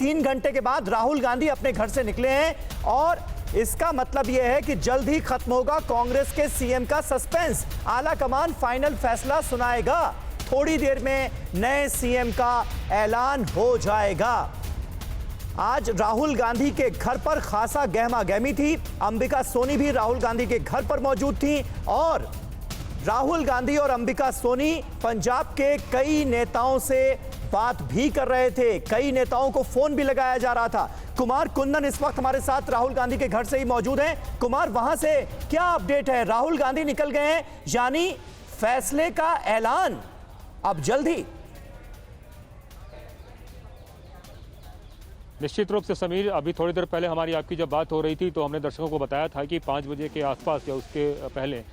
3 घंटे के बाद राहुल गांधी अपने घर से निकले हैं और इसका मतलब यह है कि जल्द ही खत्म होगा कांग्रेस के सीएम का सस्पेंस। आला कमान फाइनल फैसला सुनाएगा। थोड़ी देर में नए सीएम का ऐलान हो जाएगा। आज राहुल गांधी के घर पर खासा गहमा गहमी थी। अंबिका सोनी भी राहुल गांधी के घर पर मौजूद थी और राहुल गांधी और अंबिका सोनी पंजाब के कई नेताओं से बात भी कर रहे थे। कई नेताओं को फोन भी लगाया जा रहा था। कुमार कुंदन इस वक्त हमारे साथ राहुल गांधी के घर से ही मौजूद हैं। कुमार, वहां से क्या अपडेट है? राहुल गांधी निकल गए हैं, यानी फैसले का ऐलान अब जल्द ही। निश्चित रूप से समीर, अभी थोड़ी देर पहले हमारी आपकी जब बात हो रही थी तो हमने दर्शकों को बताया था कि 5 बजे के आसपास या उसके पहले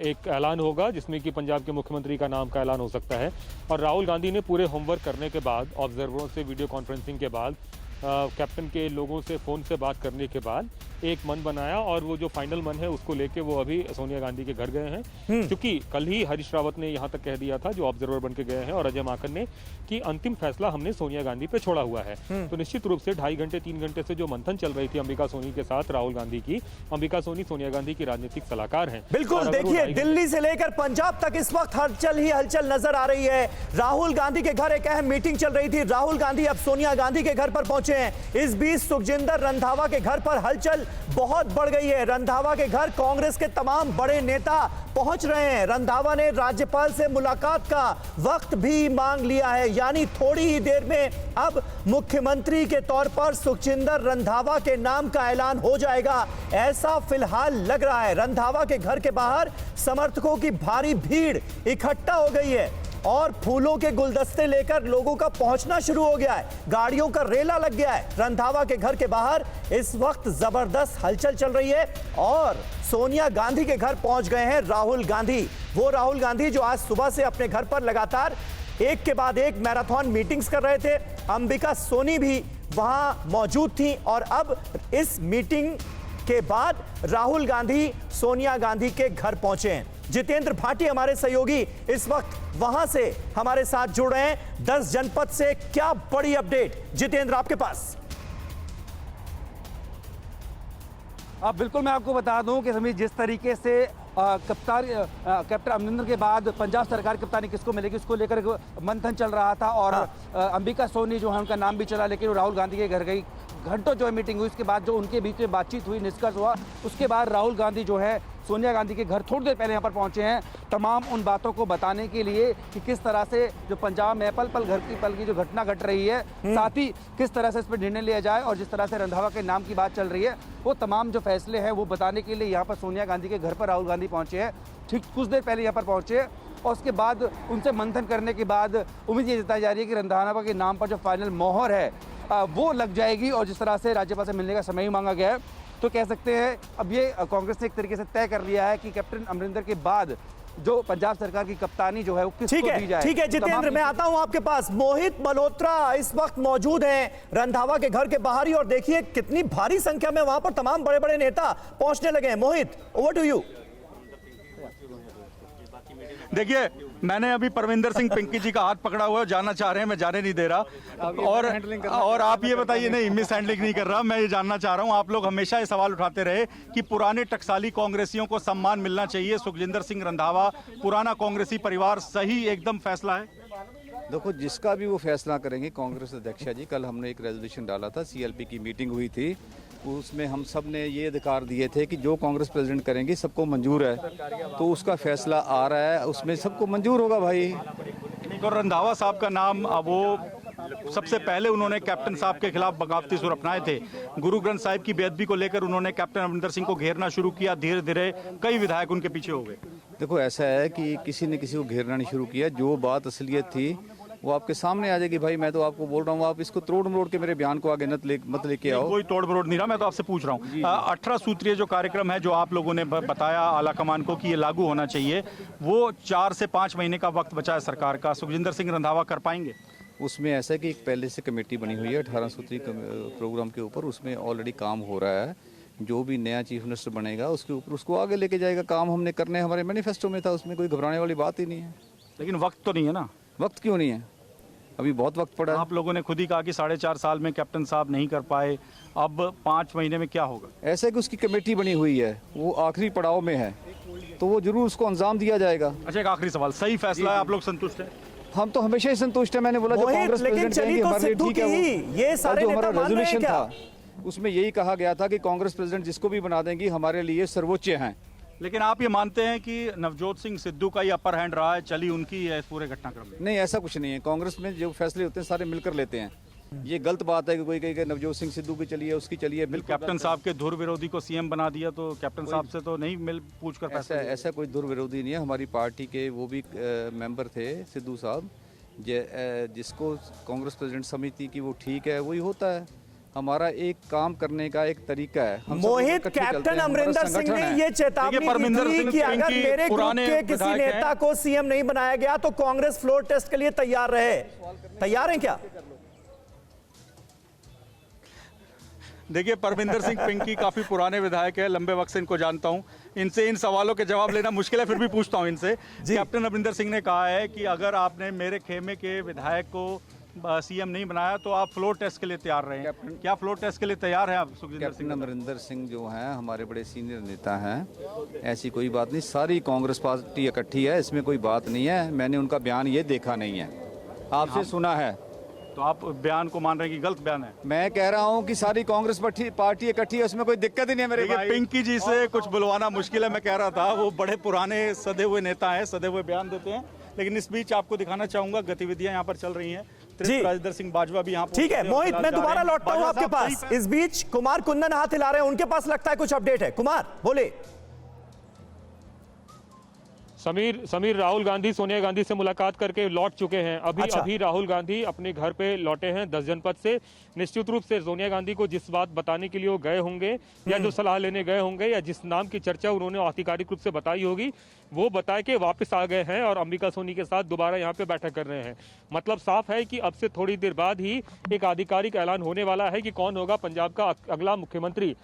एक ऐलान होगा जिसमें कि पंजाब के मुख्यमंत्री का नाम का ऐलान हो सकता है। और राहुल गांधी ने पूरे होमवर्क करने के बाद, ऑब्जर्वरों से वीडियो कॉन्फ्रेंसिंग के बाद, कैप्टन के लोगों से फ़ोन से बात करने के बाद एक मन बनाया और वो जो फाइनल मन है उसको लेके वो अभी सोनिया गांधी के घर गए हैं। क्योंकि कल ही हरीश रावत ने यहाँ तक कह दिया था, जो ऑब्जर्वर बन के गए हैं, और अजय माकन ने, कि अंतिम फैसला हमने सोनिया गांधी पे छोड़ा हुआ है। तो निश्चित रूप से 2.5 घंटे 3 घंटे से जो मंथन चल रही थी अंबिका सोनी के साथ राहुल गांधी की, अंबिका सोनी सोनिया गांधी की राजनीतिक सलाहकार हैं। बिल्कुल, देखिए दिल्ली से लेकर पंजाब तक इस वक्त हलचल ही हलचल नजर आ रही है। राहुल गांधी के घर एक अहम मीटिंग चल रही थी। राहुल गांधी अब सोनिया गांधी के घर पर पहुंचे हैं। इस बीच सुखजिंदर रंधावा के घर पर हलचल बहुत बढ़ गई है। रंधावा के घर कांग्रेस के तमाम बड़े नेता पहुंच रहे हैं। रंधावा ने राज्यपाल से मुलाकात का वक्त भी मांग लिया है, यानी थोड़ी ही देर में अब मुख्यमंत्री के तौर पर सुखजिंदर रंधावा के नाम का ऐलान हो जाएगा, ऐसा फिलहाल लग रहा है। रंधावा के घर के बाहर समर्थकों की भारी भीड़ इकट्ठा हो गई है और फूलों के गुलदस्ते लेकर लोगों का पहुंचना शुरू हो गया है। गाड़ियों का रेला लग गया है। रंधावा के घर के बाहर इस वक्त जबरदस्त हलचल चल रही है और सोनिया गांधी के घर पहुंच गए हैं राहुल गांधी। वो राहुल गांधी जो आज सुबह से अपने घर पर लगातार एक के बाद एक मैराथन मीटिंग्स कर रहे थे। अंबिका सोनी भी वहां मौजूद थी और अब इस मीटिंग के बाद राहुल गांधी सोनिया गांधी के घर पहुंचे हैं। जितेंद्र भाटी हमारे सहयोगी इस वक्त वहां से हमारे साथ जुड़ रहे हैं। 10 जनपद से क्या बड़ी अपडेट जितेंद्र आपके पास? बिल्कुल, मैं आपको बता दूं कि समीर, जिस तरीके से कैप्टन अमरिंदर के बाद पंजाब सरकार की कप्तानी किसको मिलेगी उसको लेकर मंथन चल रहा था और अंबिका सोनी जो है उनका नाम भी चला, लेकिन वो राहुल गांधी के घर गई। घंटों जो है मीटिंग हुई, उसके बाद जो उनके बीच में बातचीत हुई, निष्कर्ष हुआ, उसके बाद राहुल गांधी जो है सोनिया गांधी के घर थोड़ी देर पहले यहाँ पर पहुंचे हैं, तमाम उन बातों को बताने के लिए कि किस तरह से जो पंजाब में पल पल घर की पल की जो घटना घट रही है, साथ ही किस तरह से इस पर निर्णय लिया जाए और जिस तरह से रंधावा के नाम की बात चल रही है, वो तमाम जो फैसले हैं वो बताने के लिए यहाँ पर सोनिया गांधी के घर पर राहुल गांधी पहुंचे हैं। ठीक कुछ देर पहले यहाँ पर पहुंचे और उसके बाद उनसे मंथन करने के बाद उम्मीद ये जताई जा रही है कि रंधावा के नाम पर जो फाइनल मोहर है वो लग जाएगी। और जिस तरह से राज्यपाल से मिलने का समय ही मांगा गया है, तो कह सकते हैं अब ये कांग्रेस ने एक तरीके से तय कर लिया है कि कैप्टन अमरिंदर के बाद जो पंजाब सरकार की कप्तानी जो है वो किसको दी जाए। ठीक है जितेंद्र, मैं आता हूं आपके पास। मोहित मल्होत्रा इस वक्त मौजूद हैं रंधावा के घर के बाहर ही और देखिए कितनी भारी संख्या में वहां पर तमाम बड़े बड़े नेता पहुंचने लगे हैं। मोहित, ओवर टू यू। देखिए, मैंने अभी परविंदर सिंह पिंकी जी का हाथ पकड़ा हुआ है, जाना चाह रहे हैं, मैं जाने नहीं दे रहा। और आप ये बताइए, नहीं मिस हैंडलिंग नहीं कर रहा, मैं ये जानना चाह रहा हूँ, आप लोग हमेशा ये सवाल उठाते रहे कि पुराने टकसाली कांग्रेसियों को सम्मान मिलना चाहिए। सुखजिंदर सिंह रंधावा पुराना कांग्रेसी परिवार, सही एकदम फैसला है? देखो, जिसका भी वो फैसला करेंगे कांग्रेस अध्यक्ष जी, कल हमने एक रेजोल्यूशन डाला था, सीएलपी की मीटिंग हुई थी, उसमें हम सब ने ये अधिकार दिए थे कि जो कांग्रेस प्रेसिडेंट करेंगे सबको मंजूर है, तो उसका फैसला आ रहा है, उसमें सबको मंजूर होगा भाई। तो रंधावा साहब का नाम, वो सबसे पहले उन्होंने कैप्टन साहब के खिलाफ बगावती सुर अपनाए थे। गुरु ग्रंथ साहिब की बेअदबी को लेकर उन्होंने कैप्टन अमरिंदर सिंह को घेरना शुरू किया, धीरे धीरे कई विधायक उनके पीछे हो गए। देखो, ऐसा है कि किसी ने किसी को घेरना नहीं शुरू किया, जो बात असलियत थी वो आपके सामने आ जाएगी भाई। मैं तो आपको बोल रहा हूँ, आप इसको तोड़ मरोड़ के मेरे बयान को आगे मत लेके आओ। कोई तोड़ मरोड़ नहीं रहा, मैं तो आपसे पूछ रहा हूँ। 18 सूत्रीय जो कार्यक्रम है जो आप लोगों ने बताया आला कमान को कि ये लागू होना चाहिए, वो 4 से 5 महीने का वक्त बचा है सरकार का, सुखजिंदर सिंह रंधावा कर पाएंगे? उसमें ऐसा है कि एक पहले से कमेटी बनी हुई है 18 सूत्री प्रोग्राम के ऊपर, उसमें ऑलरेडी काम हो रहा है। जो भी नया चीफ मिनिस्टर बनेगा उसके ऊपर उसको आगे लेके जाएगा। काम हमने करने, हमारे मैनिफेस्टो में था, उसमें कोई घबराने वाली बात ही नहीं है। लेकिन वक्त तो नहीं है ना? वक्त क्यों नहीं है? अभी बहुत वक्त पड़ा है। आप लोगों ने खुद ही कहा कि 4.5 साल में कैप्टन साहब नहीं कर पाए, अब 5 महीने में क्या होगा? ऐसा है कि उसकी कमेटी बनी हुई है, वो आखिरी पड़ाव में है, तो वो जरूर उसको अंजाम दिया जाएगा। अच्छा, एक आखिरी सवाल, सही फैसला है, आप लोग संतुष्ट हैं? हम तो हमेशा ही संतुष्ट है। मैंने बोला जो मोहित, कांग्रेस लेकिन प्रेसिडेंट चली कहेंगे तो हमारे लिए सिद्धू ठीक है। की ही, वो ये सारे जो नेता हमारा मान रहे हैं रेजोल्यूशन क्या? था उसमें यही कहा गया था कि कांग्रेस प्रेसिडेंट जिसको भी बना देंगी हमारे लिए सर्वोच्च हैं। लेकिन आप ये मानते हैं कि नवजोत सिंह सिद्धू का ही अपर हैंड रहा है, चली उनकी है इस पूरे घटनाक्रम में? नहीं, ऐसा कुछ नहीं है। कांग्रेस में जो फैसले होते हैं सारे मिलकर लेते हैं। ये गलत बात है कि कोई कहे कि नवजोत सिंह सिद्धू की चलिए, उसकी चलिए। बिल्कुल कैप्टन साहब के धुर विरोधी को सीएम बना दिया, तो कैप्टन साहब से तो नहीं मिल पूछ कर ऐसा ऐसा कोई दुर विरोधी नहीं है। हमारी पार्टी के वो भी मेंबर थे सिद्धू साहब, जिसको कांग्रेस प्रेसिडेंट समझती कि वो ठीक है वही होता है। हमारा एक काम करने का एक तरीका है। हम सब मोहित, इकट्ठे चलते हैं, कैप्टन हमारा अमरिंदर सिंह संगठन ने है। ये चेतावनी देखिए, परमिंदर दी सिंह कि अगर इनकी मेरे ग्रुप पुराने के किसी विधायक हैं। नेता को सीएम नहीं बनाया गया तो कांग्रेस फ्लोर टेस्ट के लिए तैयार रहे। तैयार हैं क्या? देखिए, परमिंदर सिंह पिंकी काफ़ी पुराने विधायक है, लंबे वक्त से इनको जानता हूं। इनसे इन सवालों के जवाब लेना मुश्किल है, फिर भी पूछता हूं इनसे। कैप्टन अमरिंदर सिंह ने कहा है कि अगर आपने मेरे खेमे के विधायक को सीएम नहीं बनाया तो आप फ्लोर टेस्ट के लिए तैयार रहे हैं। क्या फ्लोर टेस्ट के लिए तैयार हैं आप? सुखजिंदर कैप्टन सिंह अमरिंदर सिंह जो हैं हमारे बड़े सीनियर नेता हैं। ऐसी कोई बात नहीं, सारी कांग्रेस पार्टी इकट्ठी है, इसमें कोई बात नहीं है। मैंने उनका बयान ये देखा नहीं है, आपसे सुना है। तो आप बयान को मान रहे हैं कि गलत बयान है? मैं कह रहा हूं कि सारी कांग्रेस पार्टी इकट्ठी है, उसमें कोई दिक्कत ही नहीं है मेरे देखिए, भाई। पिंकी जी से कुछ बुलवाना मुश्किल है। मैं कह रहा था वो बड़े पुराने सदे हुए नेता हैं, सदे हुए बयान देते हैं। लेकिन इस बीच आपको दिखाना चाहूंगा गतिविधियां यहाँ पर चल रही हैं। राजेंद्र सिंह बाजवा भी यहाँ पर। ठीक है मोहित, मैं दोबारा लौटता हूं आपके पास। इस बीच कुमार कुंदन हाथ हिला रहे हैं, उनके पास लगता है कुछ अपडेट है। कुमार बोले। समीर राहुल गांधी सोनिया गांधी से मुलाकात करके लौट चुके हैं। अभी राहुल गांधी अपने घर पे लौटे हैं 10 जनपद से। निश्चित रूप से सोनिया गांधी को जिस बात बताने के लिए वो गए होंगे या जो सलाह लेने गए होंगे या जिस नाम की चर्चा उन्होंने आधिकारिक रूप से बताई होगी वो बता के वापस आ गए हैं और अंबिका सोनी के साथ दोबारा यहाँ पे बैठक कर रहे हैं। मतलब साफ है कि अब से थोड़ी देर बाद ही एक आधिकारिक ऐलान होने वाला है कि कौन होगा पंजाब का अगला मुख्यमंत्री।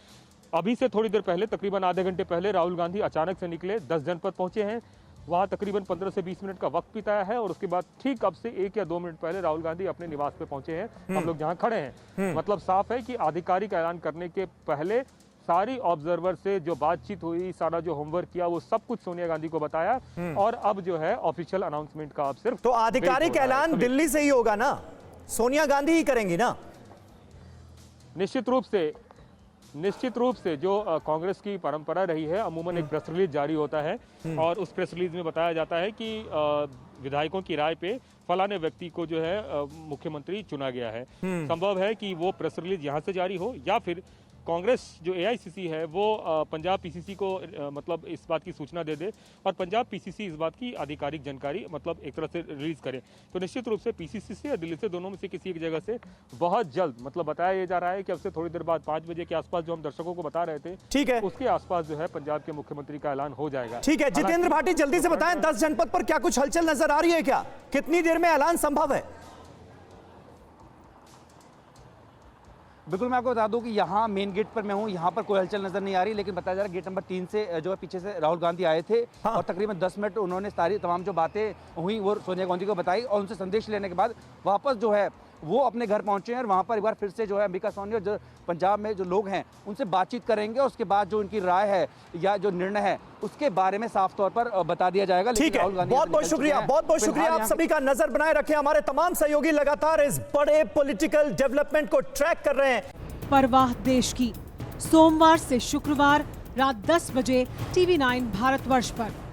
अभी से थोड़ी देर पहले, तकरीबन आधे घंटे पहले, राहुल गांधी अचानक से निकले, 10 जनपद पहुंचे हैं। वहां तकरीबन 15 से 20 मिनट का वक्त बिताया है और उसके बाद ठीक अब से 1 या 2 मिनट पहले राहुल गांधी अपने निवास पे पहुंचे हैं। हम लोग जहां खड़े हैं, मतलब साफ है कि आधिकारिक ऐलान करने के पहले सारी ऑब्जर्वर से जो बातचीत हुई, सारा जो होमवर्क किया, वो सब कुछ सोनिया गांधी को बताया और अब जो है ऑफिशियल अनाउंसमेंट का अब सिर्फ तो आधिकारिक ऐलान दिल्ली से ही होगा ना? सोनिया गांधी ही करेंगी ना? निश्चित रूप से जो कांग्रेस की परंपरा रही है, अमूमन एक प्रेस रिलीज जारी होता है और उस प्रेस रिलीज में बताया जाता है कि विधायकों की राय पे फलाने व्यक्ति को जो है मुख्यमंत्री चुना गया है। संभव है कि वो प्रेस रिलीज यहाँ से जारी हो या फिर कांग्रेस जो एआईसीसी है वो पंजाब पीसीसी को मतलब इस बात की सूचना दे दे और पंजाब पीसीसी इस बात की आधिकारिक जानकारी मतलब एक तरह से रिलीज करे। तो निश्चित रूप से पीसीसी से या दिल्ली से, दोनों में से किसी एक जगह से बहुत जल्द, मतलब बताया जा रहा है कि अब से थोड़ी देर बाद 5 बजे के आसपास, जो हम दर्शकों को बता रहे थे, ठीक है, उसके आसपास जो है पंजाब के मुख्यमंत्री का ऐलान हो जाएगा। ठीक है, जितेंद्र भाटी जल्दी से बताएं, 10 जनपद पर क्या कुछ हलचल नजर आ रही है? क्या कितनी देर में ऐलान संभव है? बिल्कुल, मैं आपको बता दूं कि यहाँ मेन गेट पर मैं हूँ, यहाँ पर कोई हलचल नजर नहीं आ रही, लेकिन बताया जा रहा है गेट नंबर 3 से जो है पीछे से राहुल गांधी आए थे और तकरीबन 10 मिनट उन्होंने सारी तमाम जो बातें हुई वो सोनिया गांधी को बताई और उनसे संदेश लेने के बाद वापस जो है वो अपने घर पहुंचे हैं और वहाँ पर एक बार फिर से जो है अंबिका सोनी और जो पंजाब में जो लोग हैं उनसे बातचीत करेंगे और उसके बाद जो उनकी राय है या जो निर्णय है उसके बारे में साफ तौर पर बता दिया जाएगा। ठीक है, बहुत बहुत शुक्रिया, बहुत बहुत शुक्रिया। आप सभी का नजर बनाए रखें, हमारे तमाम सहयोगी लगातार इस बड़े पॉलिटिकल डेवलपमेंट को ट्रैक कर रहे हैं। परवाह देश की, सोमवार से शुक्रवार रात 10 बजे TV9 भारतवर्ष पर।